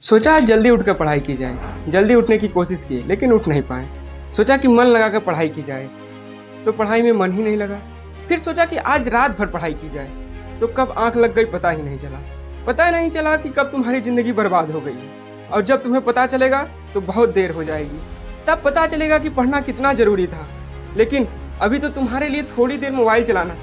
सोचा आज जल्दी उठकर पढ़ाई की जाए। जल्दी उठने की कोशिश की लेकिन उठ नहीं पाए। सोचा कि मन लगाकर पढ़ाई की जाए तो पढ़ाई में मन ही नहीं लगा। फिर सोचा कि आज रात भर पढ़ाई की जाए तो कब आंख लग गई पता ही नहीं चला। पता ही नहीं चला कि कब तुम्हारी ज़िंदगी बर्बाद हो गई और जब तुम्हें पता चलेगा तो बहुत देर हो जाएगी। तब पता चलेगा कि पढ़ना कितना ज़रूरी था। लेकिन अभी तो तुम्हारे लिए थोड़ी देर मोबाइल चलाना,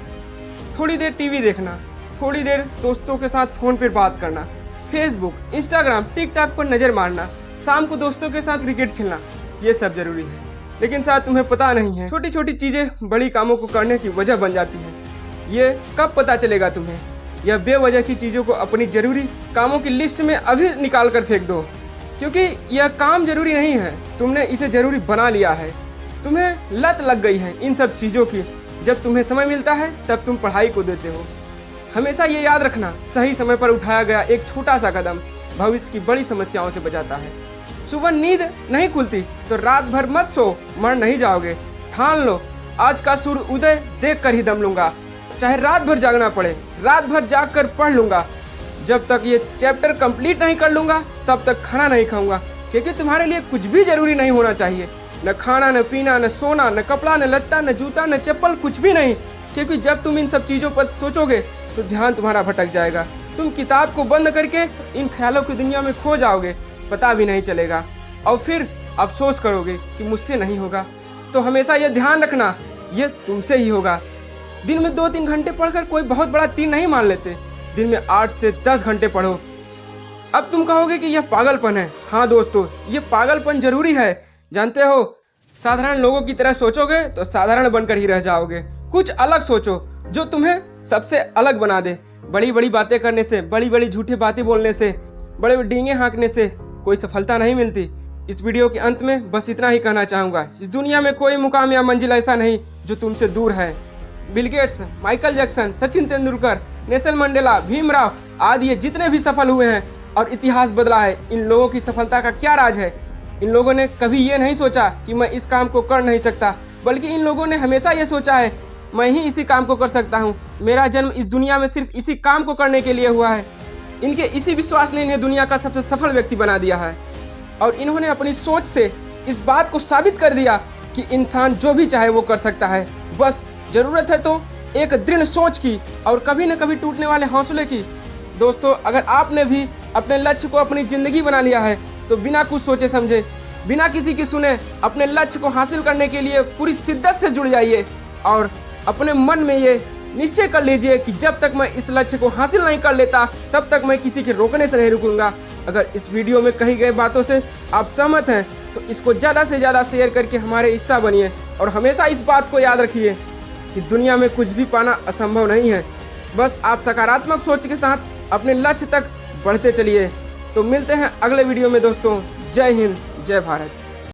थोड़ी देर टीवी देखना, थोड़ी देर दोस्तों के साथ फ़ोन पर बात करना, फेसबुक, इंस्टाग्राम, टिकटॉक पर नज़र मारना, शाम को दोस्तों के साथ क्रिकेट खेलना, ये सब ज़रूरी है। लेकिन शायद तुम्हें पता नहीं है, छोटी छोटी चीज़ें बड़ी कामों को करने की वजह बन जाती हैं। ये कब पता चलेगा तुम्हें? यह बेवजह की चीज़ों को अपनी ज़रूरी कामों की लिस्ट में अभी निकाल कर फेंक दो, क्योंकि यह काम ज़रूरी नहीं है, तुमने इसे ज़रूरी बना लिया है। तुम्हें लत लग गई है इन सब चीज़ों की। जब तुम्हें समय मिलता है तब तुम पढ़ाई को देते हो। हमेशा ये याद रखना, सही समय पर उठाया गया एक छोटा सा कदम भविष्य की बड़ी समस्याओं से बचाता है। सुबह नींद नहीं खुलती तो रात भर मत सो, मर नहीं जाओगे। ठान लो, आज का सूर्य उदय देख कर ही दम लूंगा, चाहे रात भर जागना पड़े, रात भर जाग कर पढ़ लूंगा। जब तक ये चैप्टर कंप्लीट नहीं कर लूंगा तब तक खाना नहीं खाऊंगा, क्योंकि तुम्हारे लिए कुछ भी जरूरी नहीं होना चाहिए। न खाना, न पीना, न सोना, न कपड़ा, न लत्ता, न जूता, न चप्पल, कुछ भी नहीं। क्योंकि जब तुम इन सब चीज़ों पर सोचोगे तो ध्यान तुम्हारा भटक जाएगा। तुम किताब को बंद करके इन ख्यालों की दुनिया में खो जाओगे, पता भी नहीं चलेगा। और फिर अफसोस करोगे कि मुझसे नहीं होगा। तो हमेशा ये ध्यान रखना, ये तुमसे ही होगा। दिन में 2-3 घंटे पढ़कर कोई बहुत बड़ा तीर नहीं मान लेते। दिन में 8 से 10 घंटे पढ़ो। अब तुम कहोगे कि यह पागलपन है। हाँ दोस्तों, ये पागलपन जरूरी है। जानते हो, साधारण लोगों की तरह सोचोगे तो साधारण बनकर ही रह जाओगे। कुछ अलग सोचो जो तुम्हें सबसे अलग बना दे। बड़ी बड़ी बातें करने से, बड़ी बड़ी झूठी बातें बोलने से, बड़े बड़े डींगे हाँकने से कोई सफलता नहीं मिलती। इस वीडियो के अंत में बस इतना ही कहना चाहूँगा, इस दुनिया में कोई मुकाम या मंजिल ऐसा नहीं जो तुमसे दूर है। Bill Gates, Michael Jackson, Sachin Tendulkar, Nelson Mandela, Bhimrao आदि ये जितने भी सफल हुए हैं और इतिहास बदला है, इन लोगों की सफलता का क्या राज है? इन लोगों ने कभी ये नहीं सोचा कि मैं इस काम को कर नहीं सकता, बल्कि इन लोगों ने हमेशा ये सोचा है मैं ही इसी काम को कर सकता हूँ। मेरा जन्म इस दुनिया में सिर्फ इसी काम को करने के लिए हुआ है। इनके इसी विश्वास ने इन्हें दुनिया का सबसे सफल व्यक्ति बना दिया है। और इन्होंने अपनी सोच से इस बात को साबित कर दिया कि इंसान जो भी चाहे वो कर सकता है। बस ज़रूरत है तो एक दृढ़ सोच की और कभी न कभी टूटने वाले हौसले की। दोस्तों, अगर आपने भी अपने लक्ष्य को अपनी ज़िंदगी बना लिया है तो बिना कुछ सोचे समझे, बिना किसी की सुने अपने लक्ष्य को हासिल करने के लिए पूरी शिद्दत से जुड़ जाइए और अपने मन में ये निश्चय कर लीजिए कि जब तक मैं इस लक्ष्य को हासिल नहीं कर लेता तब तक मैं किसी के रोकने से नहीं रुकूंगा। अगर इस वीडियो में कही गई बातों से आप सहमत हैं तो इसको ज़्यादा से ज़्यादा शेयर करके हमारे हिस्सा बनिए। और हमेशा इस बात को याद रखिए कि दुनिया में कुछ भी पाना असंभव नहीं है। बस आप सकारात्मक सोच के साथ अपने लक्ष्य तक बढ़ते चलिए। तो मिलते हैं अगले वीडियो में दोस्तों। जय हिंद, जय भारत।